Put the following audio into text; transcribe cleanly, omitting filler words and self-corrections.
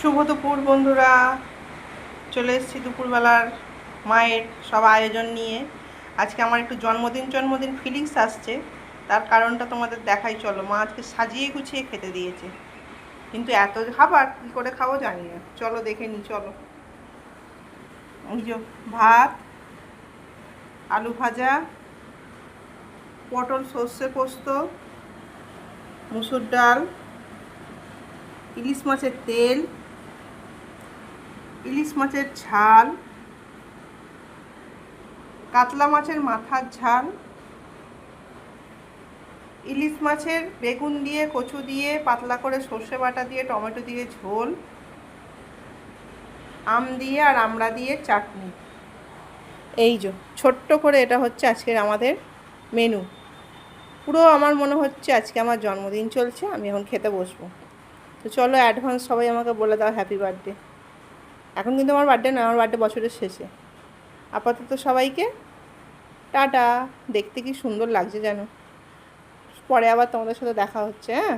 শুভ দুপুর বন্ধুরা, চলে এসেছি দুপুরবেলার মায়ের সব আয়োজন নিয়ে। আজকে আমার একটু জন্মদিন ফিলিংস আসছে। তার কারণটা তোমাদের দেখাই, চলো। মা আজকে সাজিয়ে গুছিয়ে খেতে দিয়েছে, কিন্তু এত খাবার কী করে খাবো জানি না। চলো দেখে নি, চলো। ওই যে ভাত, আলু ভাজা, পটল সর্ষে পোস্ত, মুসুর ডাল, ইলিশ মাছের তেল, ইলিশ মাছের ঝাল, কাতলা মাছের মাথার ঝাল, ইলিশ মাছের বেগুন দিয়ে, কচু দিয়ে, পাতলা করে সর্ষে বাটা দিয়ে, টমেটো দিয়ে ঝোল, আম দিয়ে আর আমড়া দিয়ে চাটনি। এই যে ছোট্ট করে এটা হচ্ছে আজকের আমাদের মেনু। পুরো আমার মনে হচ্ছে আজকে আমার জন্মদিন চলছে, আমি এখন খেতে বসবো। তো চলো, অ্যাডভান্স সবাই আমাকে বলে দাও হ্যাপি বার্থডে। এখন কিন্তু আমার বার্থডে না, আমার বার্থডে বছরের শেষে। আপাতত সবাইকে টাটা। দেখতে কি সুন্দর লাগছে যেন। পরে আবার তোমাদের সাথে দেখা হচ্ছে, হ্যাঁ।